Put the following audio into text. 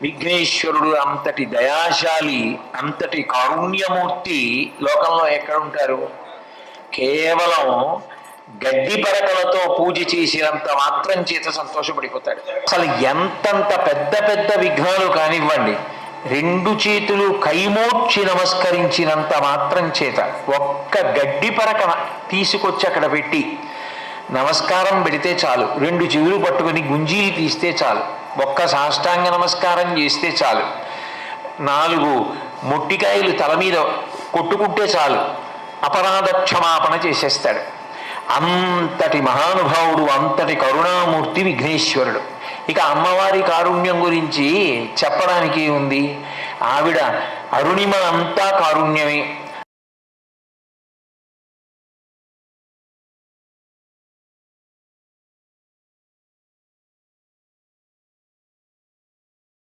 విఘ్నేశ్వరుడు అంతటి దయాశాలి, అంతటి కారుణ్యమూర్తి లోకంలో ఎక్కడుంటారు? కేవలం గడ్డి పరకలతో పూజ చేసినంత మాత్రం చేత సంతోషపడిపోతాడు. అసలు ఎంతంత పెద్ద పెద్ద విఘ్నాలు కానివ్వండి, రెండు చేతులు కైమోడ్చి నమస్కరించినంత మాత్రం చేత ఒక్క గడ్డి పరక తీసుకొచ్చి అక్కడ పెట్టి నమస్కారం పెడితే చాలు, రెండు చెవులు పట్టుకుని గుంజీలు తీస్తే చాలు, ఒక్క సాష్టాంగ నమస్కారం చేస్తే చాలు, 4 మొట్టికాయలు తల మీద కొట్టుకుంటే చాలు, అపరాధ క్షమాపణ చేసేస్తాడు. అంతటి మహానుభావుడు, అంతటి కరుణామూర్తి విఘ్నేశ్వరుడు. ఇక అమ్మవారి కారుణ్యం గురించి చెప్పడానికి ఉంది. ఆవిడ అరుణిమ అంతా కారుణ్యమే.